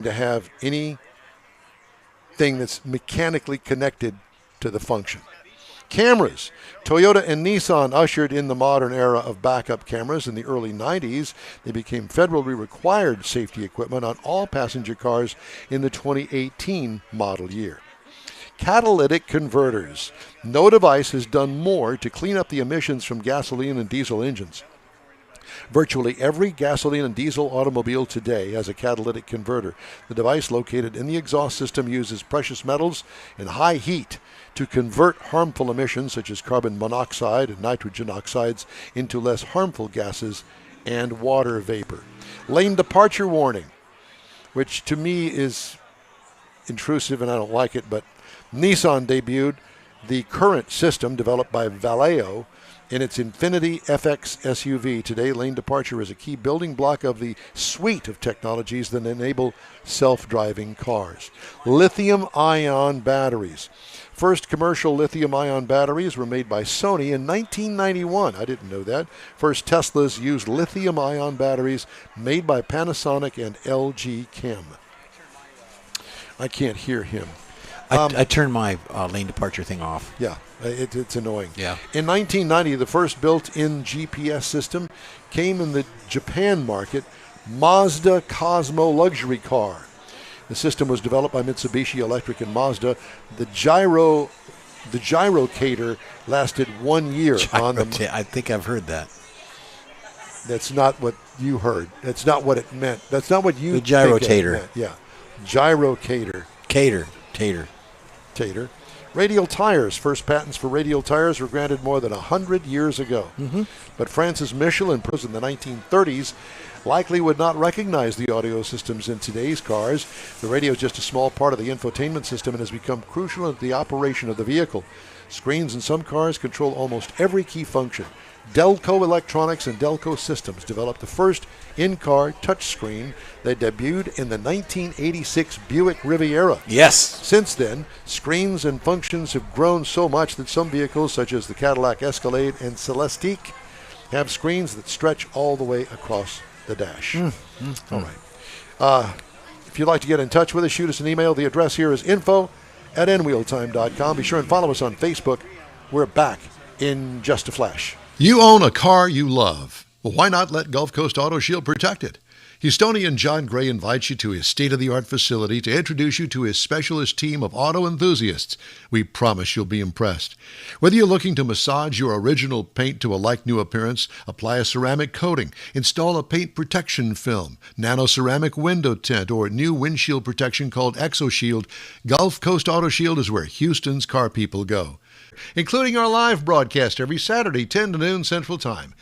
to have anything that's mechanically connected to the function. Cameras. Toyota and Nissan ushered in the modern era of backup cameras in the early 90s. They became federally required safety equipment on all passenger cars in the 2018 model year. Catalytic converters. No device has done more to clean up the emissions from gasoline and diesel engines. Virtually every gasoline and diesel automobile today has a catalytic converter. The device located in the exhaust system uses precious metals and high heat to convert harmful emissions such as carbon monoxide and nitrogen oxides into less harmful gases and water vapor. Lane departure warning, which to me is intrusive and I don't like it, but Nissan debuted the current system developed by Valeo in its Infiniti FX SUV. Today, lane departure is a key building block of the suite of technologies that enable self-driving cars. Lithium-ion batteries. First commercial lithium-ion batteries were made by Sony in 1991. I didn't know that. First Teslas used lithium-ion batteries made by Panasonic and LG Chem. I can't hear him. I turned my lane departure thing off. Yeah, it's annoying. Yeah. In 1990, the first built-in GPS system came in the Japan market, Mazda Cosmo luxury car. The system was developed by Mitsubishi Electric and Mazda. The gyrocator lasted 1 year on the. I think I've heard that. That's not what you heard. That's not what it meant. That's not what you. The gyrotator. Yeah, gyrocator. Tater. Radial tires. First patents for radial tires were granted more than 100 years ago. Mm-hmm. But Francis Michelin, in the 1930s, likely would not recognize the audio systems in today's cars. The radio is just a small part of the infotainment system and has become crucial in the operation of the vehicle. Screens in some cars control almost every key function. Delco Electronics and Delco Systems developed the first in-car touchscreen that debuted in the 1986 Buick Riviera. Yes. Since then, screens and functions have grown so much that some vehicles, such as the Cadillac Escalade and Celestiq, have screens that stretch all the way across the dash. All right. If you'd like to get in touch with us, shoot us an email. The address here is info@nwheeltime.com. Be sure and follow us on Facebook. We're back in just a flash. You own a car you love. Well, why not let Gulf Coast Auto Shield protect it? Houstonian John Gray invites you to his state-of-the-art facility to introduce you to his specialist team of auto enthusiasts. We promise you'll be impressed. Whether you're looking to massage your original paint to a like-new appearance, apply a ceramic coating, install a paint protection film, nano-ceramic window tint, or new windshield protection called ExoShield, Gulf Coast Auto Shield is where Houston's car people go. Including our live broadcast every Saturday, 10 to noon Central Time.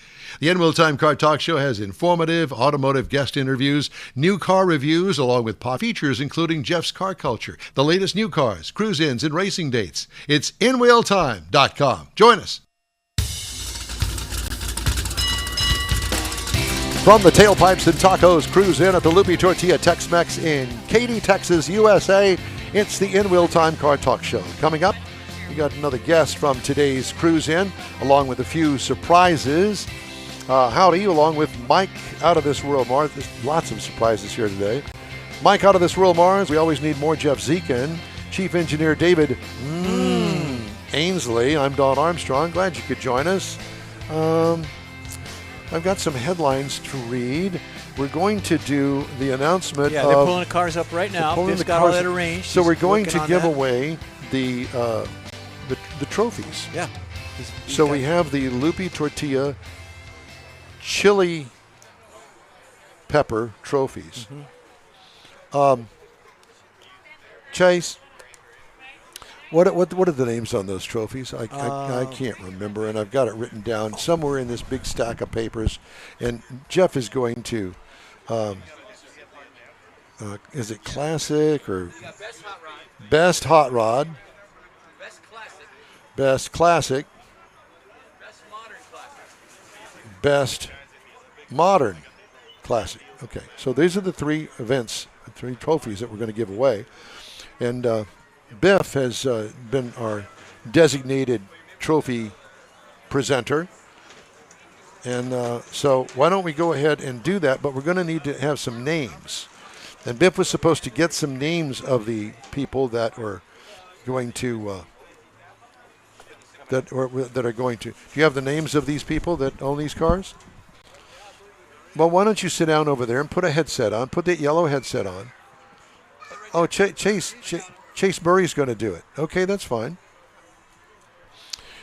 The N-Wheel Time Car Talk Show has informative automotive guest interviews, new car reviews, along with pop features including Jeff's Car Culture, the latest new cars, cruise-ins, and racing dates. It's NWheelTime.com. Join us. From the Tailpipes and Tacos Cruise In at the Lupi Tortilla Tex-Mex in Katy, Texas, USA, it's the N-Wheel Time Car Talk Show. Coming up, we got another guest from today's Cruise In, along with a few surprises. Howdy, along with Mike out of this world Mars. There's lots of surprises here today. Mike out of this world Mars. We always need more Jeff Zekin. Chief Engineer David Ainsley. I'm Don Armstrong. Glad you could join us. I've got some headlines to read. We're going to do the announcement. Yeah, they're pulling the cars up right now. Biff's got all that arranged. So we're going to give away the trophies. Yeah. So we have the Lupi Tortilla chili pepper trophies. Chase, what are the names on those trophies? I can't remember, and I've got it written down somewhere in this big stack of papers. And Jeff is going to, is it classic or best hot rod? Best classic. Best modern classic. Okay, so these are the three events, the three trophies that we're going to give away. And Biff has been our designated trophy presenter. And so why don't we go ahead and do that, but we're going to need to have some names. And Biff was supposed to get some names of the people that were going to that are going to. Do you have the names of these people that own these cars? Well, why don't you sit down over there and put a headset on? Put that yellow headset on. Oh, Chase Murray's going to do it. Okay, that's fine.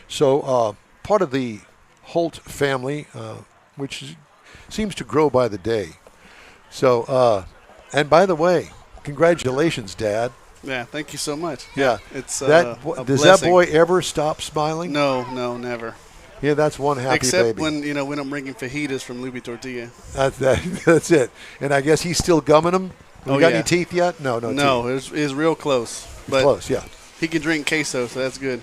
So part of the Holt family, which seems to grow by the day. So, and by the way, congratulations, Dad. Yeah, thank you so much. Yeah, it's does blessing. that boy ever stop smiling? No, never. Yeah, that's one happy Except baby. when I'm bringing fajitas from Luby Tortilla. That's it. And I guess he's still gumming them. You got any teeth yet? No teeth. It's real close. But close, yeah. He can drink queso, so that's good.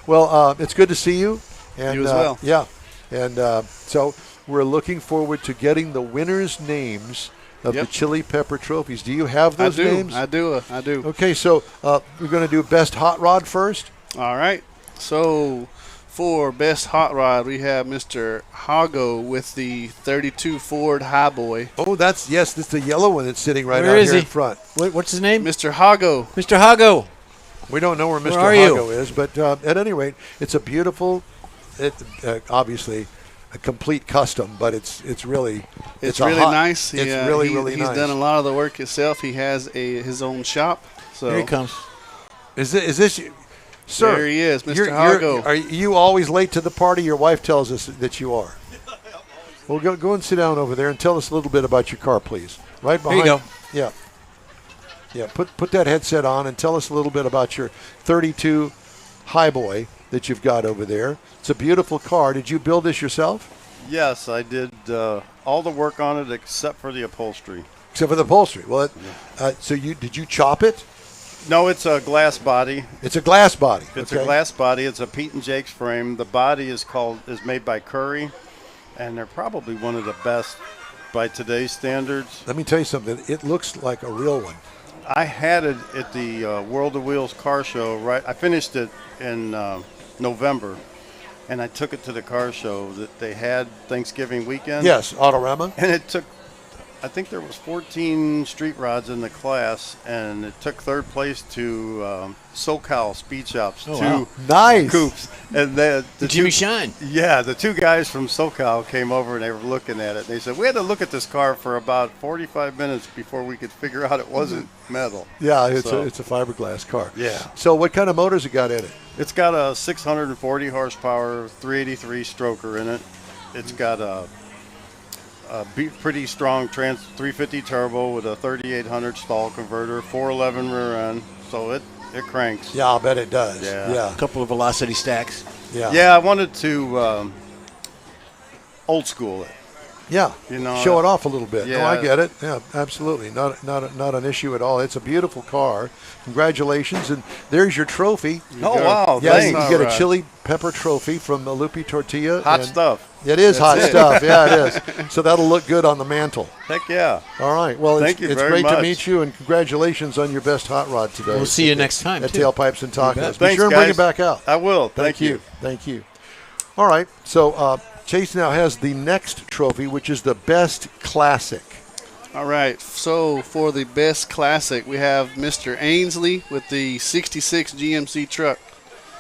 Well, it's good to see you. And, you as well. Yeah. And so we're looking forward to getting the winners' names of the Chili Pepper trophies. Do you have those names? I do. Okay, so we're going to do best hot rod first. All right. So for best hot rod, we have Mr. Hago with the 32 Ford Highboy. Oh, that's the yellow one that's sitting right Where out is here he? in front. What's his name? Mr. Hago. Mr. Hago. We don't know where Mr. Where are you? Hago is, but at any rate, it's a beautiful, obviously a complete custom, but it's really really nice. It's really he's nice. He's done a lot of the work himself. He has his own shop. So Here he comes. Is this sir? There he is, Mr. Hago. Are you always late to the party? Your wife tells us that you are. Well, go and sit down over there and tell us a little bit about your car, please. Right behind. Here you go. Yeah. Yeah. Put that headset on and tell us a little bit about your 32 Highboy that you've got over there. It's a beautiful car. Did you build this yourself? Yes, I did all the work on it except for the upholstery. Except for the upholstery. Well, so did you chop it? No, it's a glass body. It's a glass body. It's okay. a glass body. It's a Pete and Jake's frame. The body is made by Curry, and they're probably one of the best by today's standards. Let me tell you something. It looks like a real one. I had it at the World of Wheels car show. Right, I finished it in November, and I took it to the car show that they had Thanksgiving weekend. Yes, Autorama. And it took, I think there was 14 street rods in the class, and it took third place to SoCal Speed Shops. Wow. Nice. Coupes. And the Jimmy Shine. Yeah, the two guys from SoCal came over and they were looking at it. They said, we had to look at this car for about 45 minutes before we could figure out it wasn't metal. Yeah, it's a fiberglass car. Yeah. So what kind of motors it got in it? It's got a 640 horsepower, 383 stroker in it. It's got a pretty strong 350 turbo with a 3800 stall converter, 411 rear end, so it cranks. Yeah, I'll bet it does. Yeah. A couple of velocity stacks. Yeah. Yeah, I wanted to old school it. Yeah. Show it off a little bit. Yeah. No, I get it. Yeah, absolutely. Not an issue at all. It's a beautiful car. Congratulations, and there's your trophy. Oh wow! Yeah, Thanks. you get a chili pepper trophy from the Lupi Tortilla. Hot stuff. It is hot stuff. Yeah, it is. So that'll look good on the mantle. Heck yeah! All right. Well, Thank you it's very great much. to meet you, and congratulations on your best hot rod today. We'll see you next time at too. Tailpipes and Tacos. Be Thanks, sure and bring guys. it back out. I will. Thank you. Thank you. All right. So Chase now has the next trophy, which is the best classic. All right. So for the best classic, we have Mr. Ainsley with the 66 GMC truck.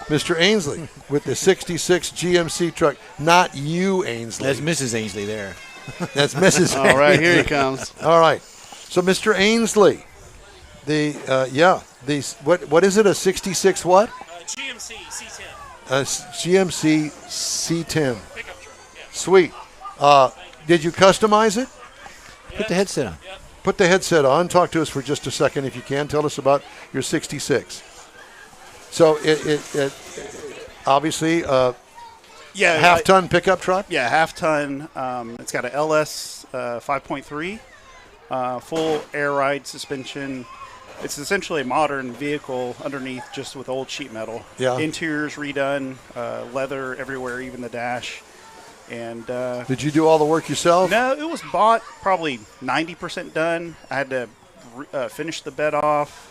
Mr. Ainsley with the 66 GMC truck. Not you, Ainsley. That's Mrs. Ainsley there. That's Mrs. All right, here he comes. All right. So Mr. Ainsley, what is it? A 66 what? GMC C10. A GMC C10. Pickup truck, yeah. Sweet. Did you customize it? Put the headset on. Put the headset on. Talk to us for just a second if you can. Tell us about your 66. So it obviously half-ton pickup truck? Yeah, half-ton. It's got a LS 5.3, full air ride suspension. It's essentially a modern vehicle underneath, just with old sheet metal. Yeah. Interior's redone, leather everywhere, even the dash. And Did you do all the work yourself? no, it was bought probably 90% done. I had to finish the bed off,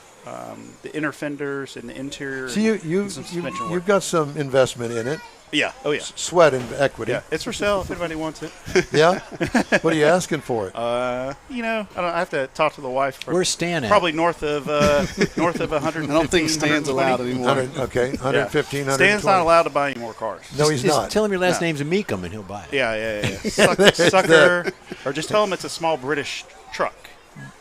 the inner fenders and the interior. See, and some suspension work. you've got some investment in it. Yeah. Oh yeah. Sweat and equity. Yeah. It's for sale if anybody wants it. Yeah? What are you asking for it? I have to talk to the wife. Where's Stan at? Probably north of 100. I don't think Stan's allowed anymore. 115, 120. Stan's not allowed to buy any more cars. No, he's Just not. tell him your last name's Meekum and he'll buy it. Yeah. Sucker. Or just tell him it's a small British truck.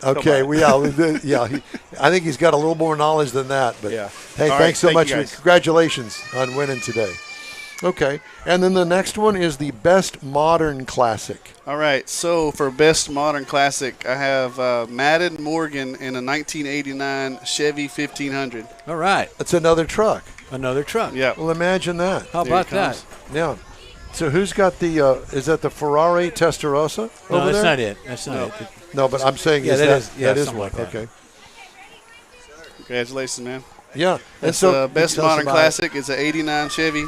Okay, I think he's got a little more knowledge than that. But Yeah. hey, All thanks right, so much. thank you, guys. Congratulations on winning today. Okay, and then the next one is the best modern classic. All right, so for best modern classic, I have Madden Morgan in a 1989 Chevy 1500. All right. It's another truck. Another truck. Yeah. Well, imagine that. How There about it comes. that? Yeah. So who's got the? Is that the Ferrari Testarossa No, over that's there? not it. That's not it. No, but I'm saying Yeah, is that that is- yeah, that is something one. like that. Okay. Congratulations, man. Yeah. And That's so best tell us modern about it. classic. It's an 89 Chevy.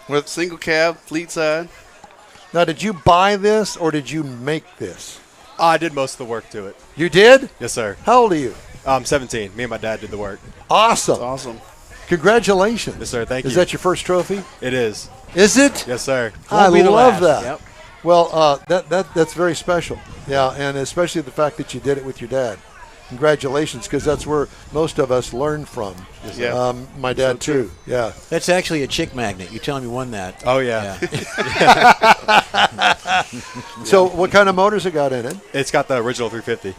With single cab, fleet side. Now, did you buy this or did you make this? I did most of the work to it. You did? Yes, sir. How old are you? I'm 17. Me and my dad did the work. Awesome. Awesome. Congratulations. Yes, sir. Thank you. Is that your first trophy? It is. Is it? Yes, sir. I Won't be the love last. that. Yep. Well, that's very special. Yeah, and especially the fact that you did it with your dad. Congratulations, because that's where most of us learn from. Yeah. My dad too. Yeah. That's actually a chick magnet. You tell him you won that. Oh, yeah. So, what kind of motors it got in it? It's got the original 350.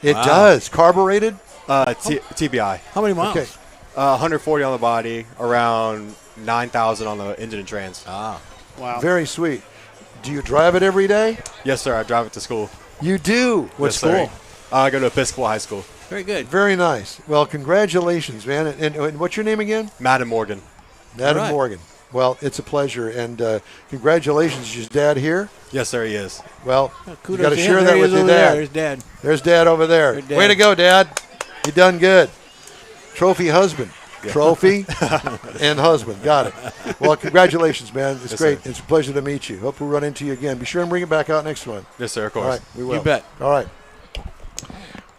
It does carbureted. TBI. How many miles? Okay. 140 on the body, around 9,000 on the engine and trans. Ah. Wow. Very sweet. Do you drive it every day? Yes, sir. I drive it to school. You do. What Yes, school? sir. I go to Episcopal High School. Very good. Very nice. Well, congratulations, man. And what's your name again? Madden Morgan. Adam right. Morgan. Well, it's a pleasure, and congratulations. Is your dad here? Yes, sir. He is. Well, Kudos you got to to share him. that There he with is your over there. dad. There's Dad. There's Dad over there. There's Dad. Way to go, Dad. You done good. Trophy husband. Trophy and husband. Got it. Well, congratulations, man. It's Yes, great. sir. It's a pleasure to meet you. Hope we run into you again. Be sure and bring it back out next one. Yes, sir. Of All course. right, we will. You bet. All right.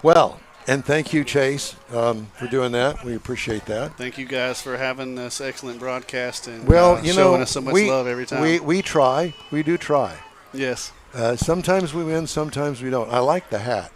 Well, and thank you, Chase, for doing that. We appreciate that. Thank you guys for having this excellent broadcast and Well, you know, showing us so much love every time. we try. We do try. Yes. Sometimes we win, sometimes we don't. I like the hat.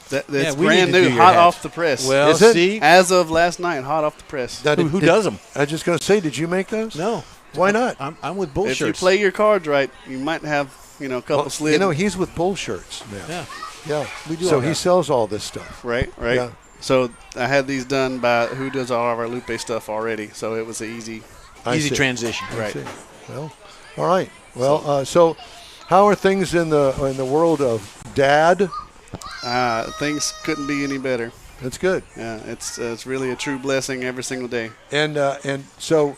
That's Yeah, we brand need to new, do your hot hats. off the press. Well, Is it? see? As of last night, hot off the press. Now, Who does them? I was just going to say, did you make those? No. Why not? I'm with bull If you shirts. play your cards right, you might have a couple Well, slips. you know, he's with bull shirts now. Yeah. Yeah. We do So all he that. sells all this stuff. right. Yeah. So I had these done by who does all of our Lupe stuff already. So it was an easy. I Easy see. transition. I Right. see. Well, all right. Well, so how are things in the world of Dad? Things couldn't be any better. That's good. Yeah, it's really a true blessing every single day. And so,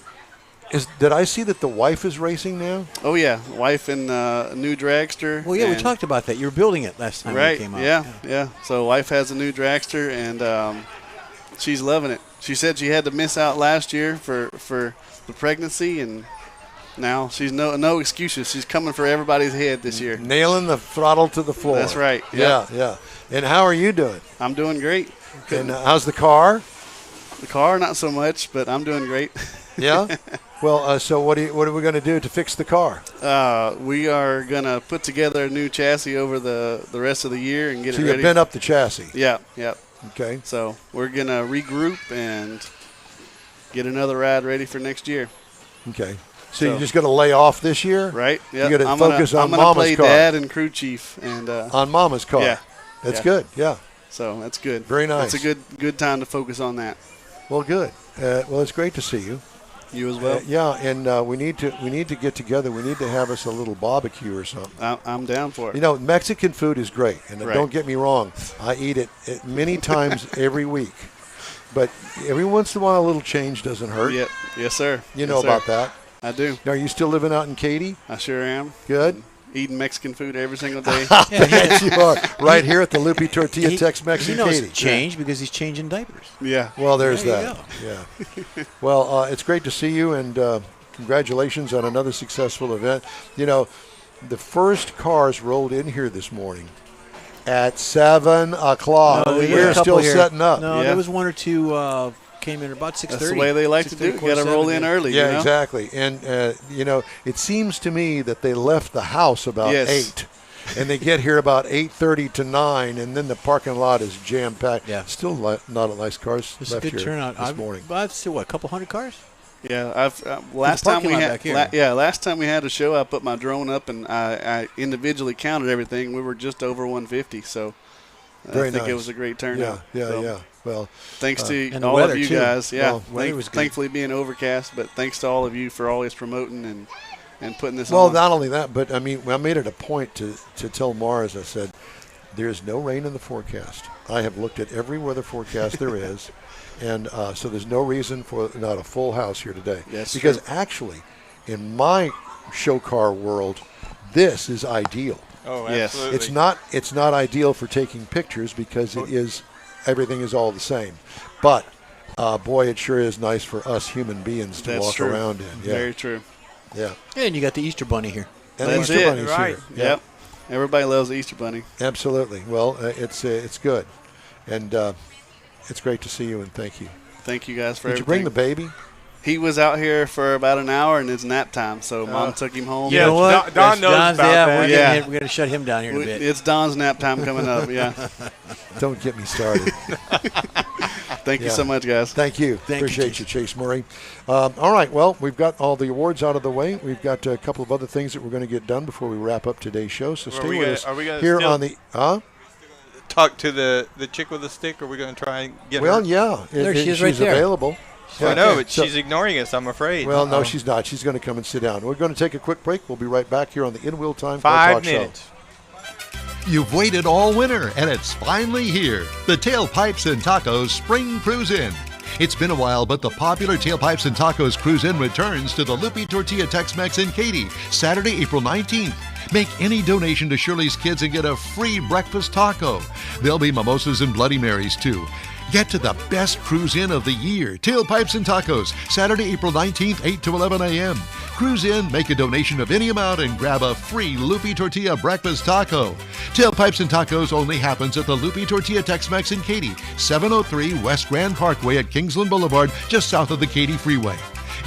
did I see that the wife is racing now? Oh yeah, wife and a new dragster. Well, yeah, we and- talked about that. You were building it last time Right. we came out. Yeah. So wife has a new dragster and she's loving it. She said she had to miss out last year for the pregnancy, and now she's no excuses. She's coming for everybody's head this year. Nailing the throttle to the floor. That's right. Yeah, yeah. And how are you doing? I'm doing great. And how's the car? The car, not so much, but I'm doing great. Yeah. Well, so what are we going to do to fix the car? We are gonna put together a new chassis over the rest of the year and get So it you ready. bent up the chassis. Yeah. Okay. So we're gonna regroup and get another ride ready for next year. Okay. So So- you're just going to lay off this year? Right? Yeah. You got to I'm focus gonna, on I'm gonna Mama's play car. dad and crew chief, and On Mama's car. Yeah. That's Yeah. good. Yeah. so that's good. Very nice. It's a good time to focus on that. Well, good. Well, it's great to see you. You as well. Yeah, and we need to get together. We need to have us a little barbecue or something. I'm down for it. You know, Mexican food is great, and Right. don't get me wrong, I eat it many times every week. But every once in a while, a little change doesn't hurt. Yep. Yes, sir. You Yes, know sir. about that. I do. Now, are you still living out in Katy? I sure am. Good. Eating Mexican food every single day. Yes, you are. Right here at the Lupe Tortilla Tex-Mex He in knows Katy. it changed because he's changing diapers. Yeah. Well, there's There you that. Yeah. Well, it's great to see you, and congratulations on another successful event. You know, the first cars rolled in here this morning at 7 o'clock. No, there was a We're couple still here. setting up. No, Yeah. there was one or two came in about 6:30. That's the way they like to do it. You got to roll in early. Yeah, you know? exactly. And, it seems to me that they left the house about 8. And they get here about 8:30 to 9, and then the parking lot is jam-packed. Yeah. Still not a nice cars It's left a good here turnout. this morning. I'd say, a couple hundred cars? Yeah, last time we parking lot had back here. last time we had a show, I put my drone up and I individually counted everything. We were just over 150, so Very I think nice. it was a great turnout. Yeah. So, Well, thanks to and the all weather, of you too. guys. Yeah, Well, weather was good. thankfully being overcast, but thanks to all of you for always promoting and putting this well, on. not only that, but I mean, I made it a point to tell Mars. I said, "There's no rain in the forecast. I have looked at every weather forecast there is." And so there's no reason for not a full house here today. That's because true. actually, in my show car world, this is ideal. Oh, Yes. absolutely. It's not ideal for taking pictures because everything is all the same. But boy, it sure is nice for us human beings to That's walk true. around in. Yeah, Very true. yeah. And you got the Easter Bunny here. And That's Easter it. Bunny's Right. here. Yep. Everybody loves the Easter Bunny. Absolutely. Well, it's good, and it's great to see you and thank you. Thank you guys for Did you everything. bring the baby? He was out here for about an hour and it's nap time, so Mom took him home. Yeah, You know what? Don knows Don's, about yeah, that. Yeah. We're going to shut him down here in a bit. It's Don's nap time coming up. Yeah. Don't get me started. Thank you Yeah. so much, guys. Thank you. Thank you, Appreciate you, Chase Murray. All right. Well, we've got all the awards out of the way. We've got a couple of other things that we're going to get done before we wrap up today's show. So stay with us Are we gonna here still on the. talk to the chick with the stick, or are we going to try and get Well, her? yeah. There she is she's right there. available. I know, but So- she's ignoring us, I'm afraid. Well, no, she's not. She's going to come and sit down. We're going to take a quick break. We'll be right back here on the In Wheel Time Car 5 Talk minutes. You've waited all winter, and it's finally here. The Tailpipes and Tacos Spring Cruise In. It's been a while, but the popular Tailpipes and Tacos Cruise In returns to the Loopy Tortilla Tex-Mex in Katy, Saturday, April 19th. Make any donation to Shirley's Kids and get a free breakfast taco. There'll be mimosas and Bloody Marys, too. Get to the best cruise in of the year. Tailpipes and Tacos, Saturday, April 19th, 8 to 11 a.m. Cruise in, make a donation of any amount, and grab a free Loopy Tortilla breakfast taco. Tailpipes and Tacos only happens at the Loopy Tortilla Tex-Mex in Katy, 703 West Grand Parkway at Kingsland Boulevard, just south of the Katy Freeway.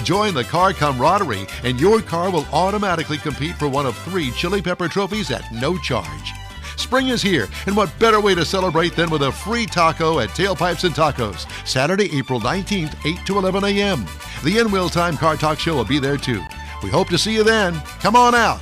Join the car camaraderie, and your car will automatically compete for one of 3 chili pepper trophies at no charge. Spring is here, and what better way to celebrate than with a free taco at Tailpipes and Tacos, Saturday, April 19th, 8 to 11 a.m. The In Wheel Time Car Talk Show will be there too. We hope to see you then. Come on out.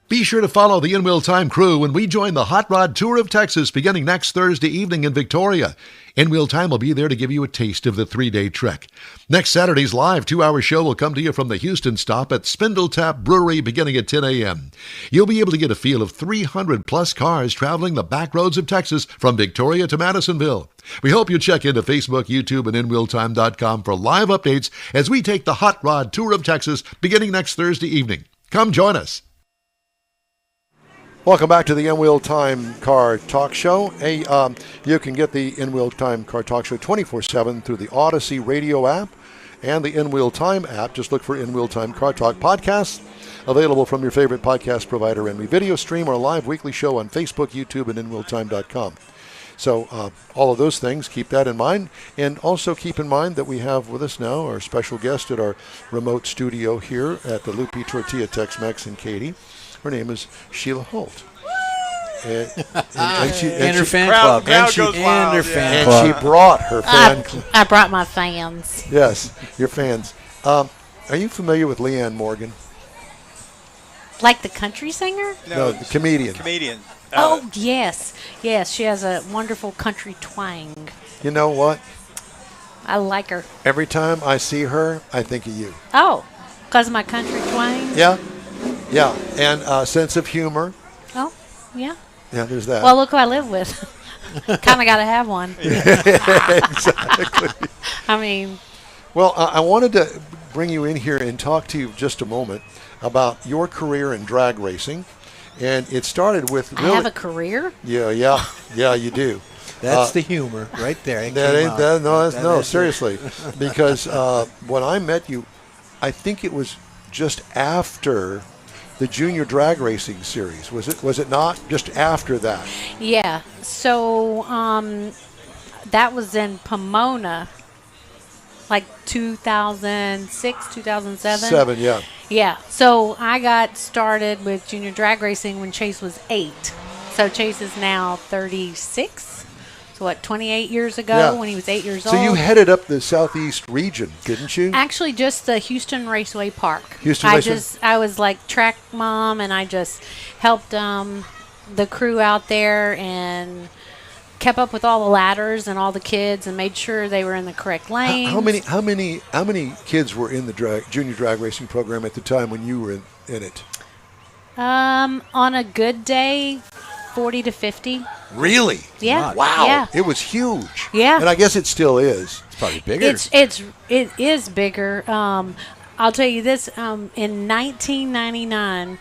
Be sure to follow the In Wheel Time crew when we join the Hot Rod Tour of Texas beginning next Thursday evening in Victoria. In Wheel Time will be there to give you a taste of the 3-day trek. Next Saturday's live 2-hour show will come to you from the Houston stop at Spindle Tap Brewery beginning at 10 a.m. You'll be able to get a feel of 300 plus cars traveling the back roads of Texas from Victoria to Madisonville. We hope you check into Facebook, YouTube, and InWheelTime.com for live updates as we take the Hot Rod Tour of Texas beginning next Thursday evening. Come join us. Welcome back to the In Wheel Time Car Talk Show. Hey, you can get the In Wheel Time Car Talk Show 24/7 through the Odyssey radio app and the In Wheel Time app. Just look for In Wheel Time Car Talk podcasts, available from your favorite podcast provider. And we video stream our live weekly show on Facebook, YouTube, and InWheelTime.com. So all of those things, keep that in mind. And also keep in mind that we have with us now our special guest at our remote studio here at the Loopy Tortilla Tex-Mex in Katy. Her name is Sheila Holt. And her fan Crowd club. And goes wild, her yeah. fan and club. she brought her fan club. I brought my fans. Yes, your fans. Are you familiar with Leanne Morgan? Like the country singer? No, the comedian. Comedian. Oh, yes. Yes, she has a wonderful country twang. You know what? I like her. Every time I see her, I think of you. Oh, because of my country twang? Yeah, yeah, and sense of humor. Oh, yeah. Yeah, there's that. Well, look who I live with. Kind of got to have one. Exactly. I mean, Well, I wanted to bring you in here and talk to you just a moment about your career in drag racing, and it started with really. I have a career? Yeah, you do. That's the humor right there. It That came ain't out. that. No, no, is it. seriously, because when I met you, I think it was just after the junior drag racing series. Was it not just after that? Yeah. So that was in Pomona, like 2006, 2007. 7, yeah. Yeah. So I got started with junior drag racing when Chase was 8. So Chase is now 36. So what, 28 years ago when he was 8 years old? So you headed up the southeast region, didn't you? Actually, just the Houston Raceway Park. Houston Raceway? I was like track mom, and I just helped the crew out there and kept up with all the ladders and all the kids and made sure they were in the correct lanes. How many kids were in the junior drag racing program at the time when you were in it? On a good day, 40 to 50. Really? Yeah. Wow. Yeah. It was huge. Yeah. And I guess it still is. It's probably bigger. It is bigger. I'll tell you this. In 1999,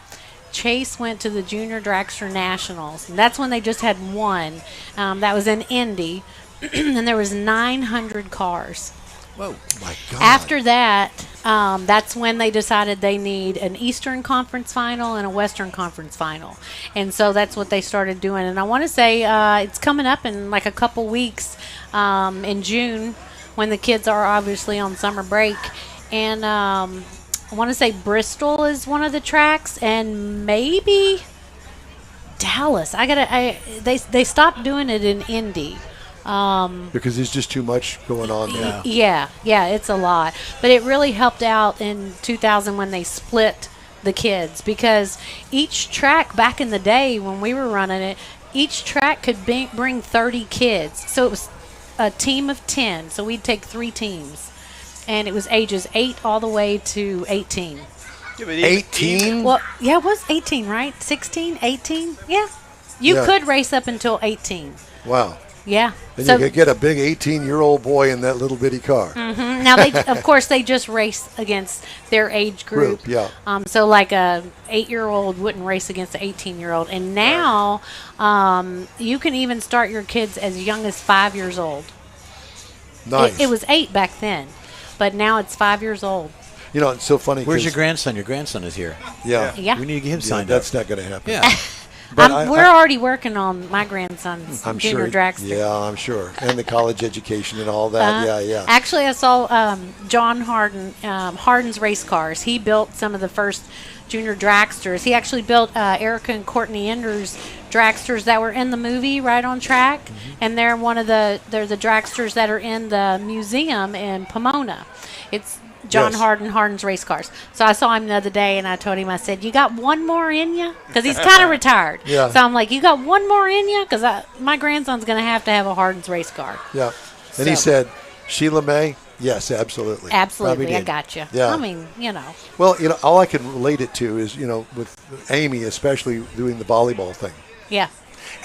Chase went to the Junior Dragster Nationals. And that's when they just had one. That was in Indy. And there was 900 cars. Whoa. My God. After that, that's when they decided they need an Eastern Conference final and a Western Conference final. And so that's what they started doing. And I want to say it's coming up in like a couple weeks in June when the kids are obviously on summer break. And I want to say Bristol is one of the tracks and maybe Dallas. They stopped doing it in Indy. Because there's just too much going on there. Yeah, it's a lot. But it really helped out in 2000 when they split the kids, because each track back in the day when we were running it, each track could bring 30 kids. So it was a team of 10. So we'd take 3 teams. And it was ages 8 all the way to 18. 18? Well, yeah, it was 18, right? 16, 18? Yeah. You could race up until 18. Wow. Yeah. And you could get a big 18-year-old boy in that little bitty car. Mm-hmm. Now, of course, they just race against their age group. Yeah. So, like a 8-year-old wouldn't race against an 18-year-old. And now, you can even start your kids as young as 5 years old. Nice. It was 8 back then, but now it's 5 years old. You know, it's so funny. Where's your grandson? Your grandson is here. Yeah. We need to get him signed That's up. not going to happen. Yeah. But we're already working on my grandson's I'm junior sure. dragster. Yeah, I'm sure. And the college education and all that. Yeah. Actually, I saw John Harden's race cars. He built some of the first junior dragsters. He actually built Erica and Courtney Ender's dragsters that were in the movie Right on Track. Mm-hmm. And they're they're the dragsters that are in the museum in Pomona. It's John Harden's race cars. So I saw him the other day, and I told him, I said, you got one more in you? Because he's kind of retired. Yeah. So I'm like, you got one more in you? Because my grandson's going to have a Harden's race car. Yeah. And he said, Sheila May? Yes, absolutely. Absolutely. I got you. Yeah. I mean, Well, all I can relate it to is, with Amy, especially doing the volleyball thing. Yeah.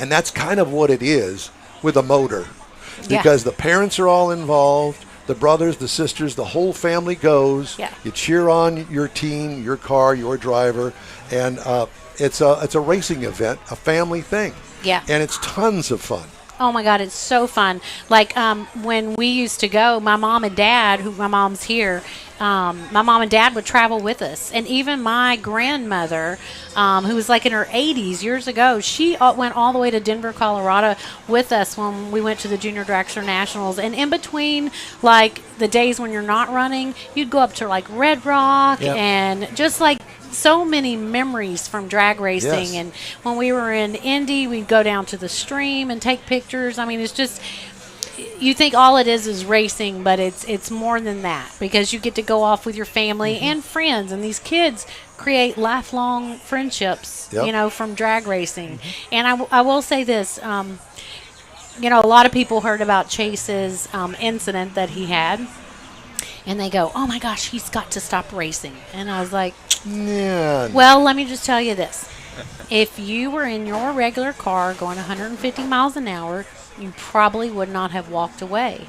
And that's kind of what it is with a motor. Because the parents are all involved. The brothers, the sisters, the whole family goes. Yeah. You cheer on your team, your car, your driver, and it's a racing event, a family thing. Yeah. And it's tons of fun. Oh my God, it's so fun. Like when we used to go, my mom and dad, my mom's here, my mom and dad would travel with us. And even my grandmother, who was like in her 80s years ago, she went all the way to Denver, Colorado with us when we went to the Junior Dragster Nationals. And in between, like the days when you're not running, you'd go up to like Red Rock and just like so many memories from drag racing. Yes. And when we were in Indy, we'd go down to the stream and take pictures. I mean, it's just, you think all it is racing, but it's more than that, because you get to go off with your family and friends, and these kids create lifelong friendships, from drag racing. And I will say this, a lot of people heard about Chase's incident that he had, and they go, oh my gosh, he's got to stop racing. And I was like, yeah. Well, let me just tell you this. If you were in your regular car going 150 miles an hour, you probably would not have walked away.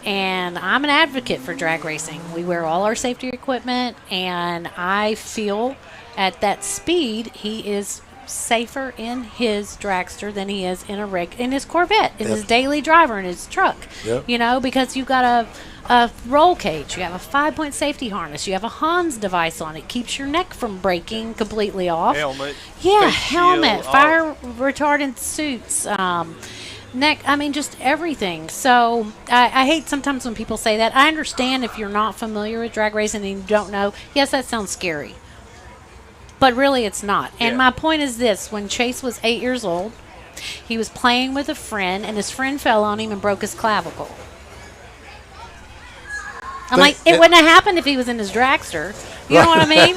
And I'm an advocate for drag racing. We wear all our safety equipment, and I feel at that speed he is safer in his dragster than he is in his Corvette, in his daily driver, in his truck. Yep. Because you've got a roll cage, you have a 5-point safety harness, you have a Hans device on it, keeps your neck from breaking completely off. Helmet. Yeah, face helmet, shield, fire retardant suits. neck. I mean, just everything. So I hate sometimes when people say that. I understand if you're not familiar with drag racing and you don't know. Yes, that sounds scary. But really, it's not. And my point is this. When Chase was 8 years old, he was playing with a friend, and his friend fell on him and broke his clavicle. I'm like, it wouldn't have happened if he was in his dragster. You know what I mean?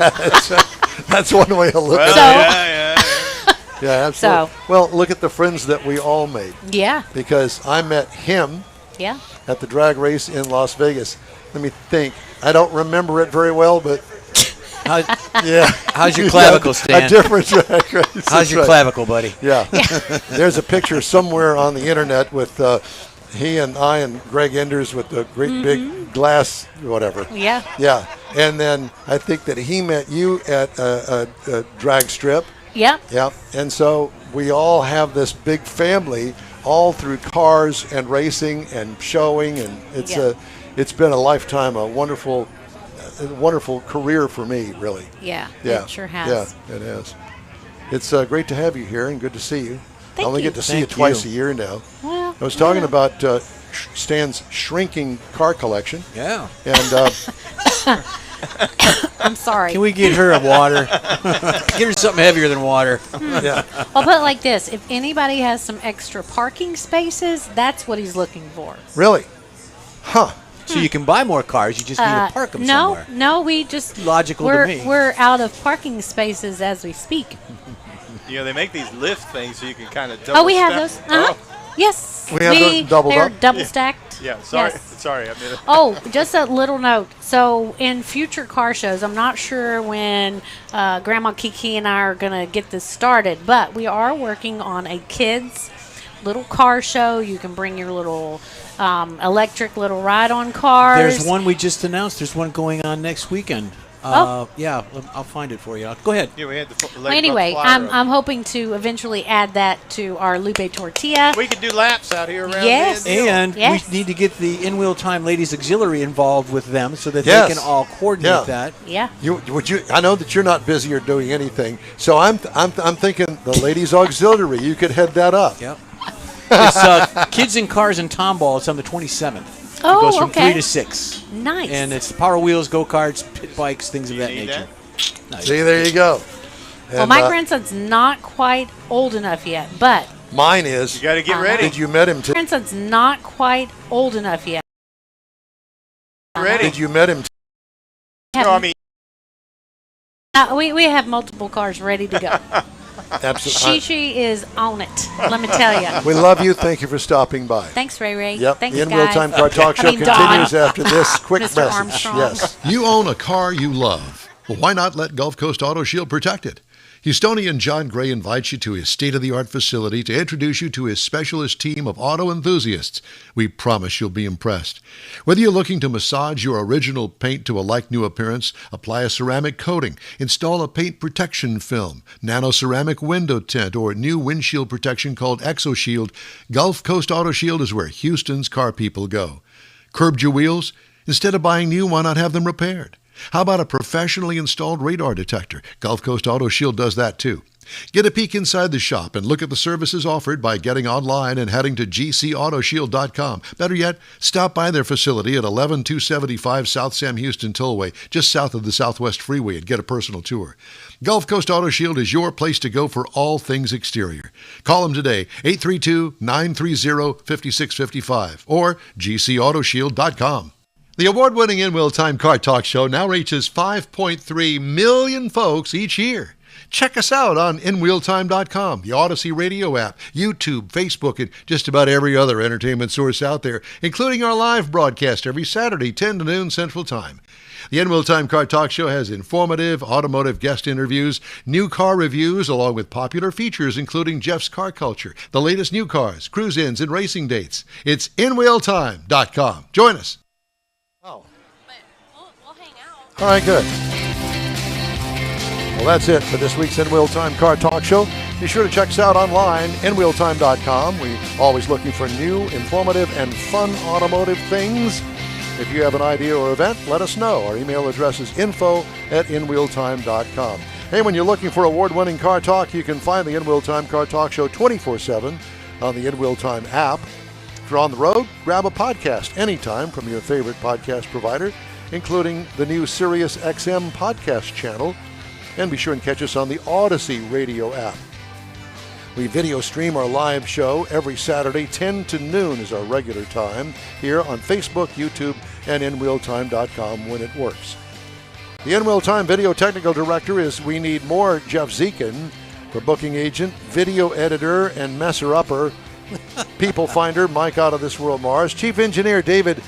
That's one way to look at it. Yeah, absolutely. Well, look at the friends that we all made. Yeah. Because I met him Yeah. at the drag race in Las Vegas. Let me think. I don't remember it very well, but How's your clavicle, Stan? A different drag race. How's your clavicle, buddy? Yeah. There's a picture somewhere on the internet with he and I and Greg Enders with the great big glass, whatever. Yeah. Yeah. And then I think that he met you at a drag strip. Yep. Yeah. And so we all have this big family all through cars and racing and showing, and it's been a lifetime, a wonderful career for me, really. Yeah. Yeah. It sure has. Yeah, it has. It's great to have you here and good to see you. I only get to see you Thank twice you. a year now. Well, I was talking about Stan's shrinking car collection. Yeah. And I'm sorry. Can we get her a water? Get her something heavier than water. yeah. I'll put it like this. If anybody has some extra parking spaces, that's what he's looking for. Really? Huh. So you can buy more cars. You just need to park them somewhere. No, we just Logical to me. We're out of parking spaces as we speak. You know, they make these lift things so you can kind of double Oh, we have stack. those. Uh-huh. Yes. We have those doubled they're up? double stacked. Yeah, sorry. Yes. Sorry. I mean, Oh, just a little note. So in future car shows, I'm not sure when Grandma Kiki and I are going to get this started, but we are working on a kids little car show. You can bring your little electric little ride-on cars. There's one we just announced. There's one going on next weekend. Yeah, I'll find it for you. Go ahead. yeah, we had the Well, anyway, I'm hoping to eventually add that to our Lupe Tortilla. We could do laps out here around Yes. the deal. And Yes. we need to get the In Wheel Time Ladies Auxiliary involved with them so that Yes. they can all coordinate Yeah. that. Yeah. I know that you're not busy or doing anything, so I'm thinking the ladies auxiliary. You could head that up. Yep. It's Kids in Cars and Tomball. It's on the 27th. Oh, It goes from okay. 3 to 6. Nice. And it's Power Wheels, go-karts, pit bikes, things of that need nature. Nice. See, there you go. Well, And, my grandson's not quite old enough yet, but mine is. You got to get ready. Did you met him? grandson's not quite old enough yet. Ready. Did you met him? No, I mean, We have multiple cars ready to go. Absolutely. She is on it. Let me tell you. We love you. Thank you for stopping by. Thanks, Ray Ray. Yep. Thanks, the In Real guys. Time Car Talk Show I mean, Dawn. continues after this quick Mr. message. Armstrong. Yes. You own a car you love. Well, why not let Gulf Coast Auto Shield protect it? Houstonian John Gray invites you to his state-of-the-art facility to introduce you to his specialist team of auto enthusiasts. We promise you'll be impressed. Whether you're looking to massage your original paint to a like-new appearance, apply a ceramic coating, install a paint protection film, nano-ceramic window tint, or new windshield protection called ExoShield, Gulf Coast Auto Shield is where Houston's car people go. Curbed your wheels? Instead of buying new, why not have them repaired? How about a professionally installed radar detector? Gulf Coast Auto Shield does that too. Get a peek inside the shop and look at the services offered by getting online and heading to gcautoshield.com. Better yet, stop by their facility at 11275 South Sam Houston Tollway, just south of the Southwest Freeway, and get a personal tour. Gulf Coast Auto Shield is your place to go for all things exterior. Call them today, 832-930-5655 or gcautoshield.com. The award-winning In Wheel Time Car Talk Show now reaches 5.3 million folks each year. Check us out on InWheelTime.com, the Odyssey Radio app, YouTube, Facebook, and just about every other entertainment source out there, including our live broadcast every Saturday, 10 to noon Central Time. The In Wheel Time Car Talk Show has informative automotive guest interviews, new car reviews, along with popular features including Jeff's Car Culture, the latest new cars, cruise-ins, and racing dates. It's InWheelTime.com. Join us. We'll hang out. All right, good. Well, that's it for this week's In Wheel Time Car Talk Show. Be sure to check us out online, InWheelTime.com. We're always looking for new, informative, and fun automotive things. If you have an idea or event, let us know. Our email address is info@InWheelTime.com. Hey, when you're looking for award-winning car talk, you can find the In Wheel Time Car Talk Show 24/7 on the In Wheel Time app. If you're on the road, grab a podcast anytime from your favorite podcast provider, including the new Sirius XM podcast channel. And be sure and catch us on the Odyssey radio app. We video stream our live show every Saturday, 10 to noon is our regular time, here on Facebook, YouTube, and InWheelTime.com when it works. The In Wheel Time video technical director is We Need More Jeff Zekin. For booking agent, video editor, and messer-upper, people finder Mike Out of This World Mars. Chief engineer David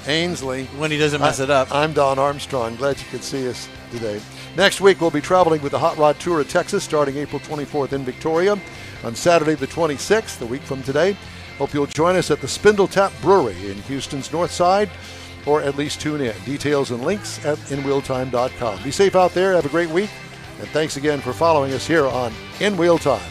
Ainsley. When he doesn't mess it up. I'm Don Armstrong. Glad you could see us today. Next week, we'll be traveling with the Hot Rod Tour of Texas starting April 24th in Victoria. On Saturday the 26th, a week from today, hope you'll join us at the Spindle Tap Brewery in Houston's North Side, or at least tune in. Details and links at InWheelTime.com. Be safe out there. Have a great week. And thanks again for following us here on In Wheel Time.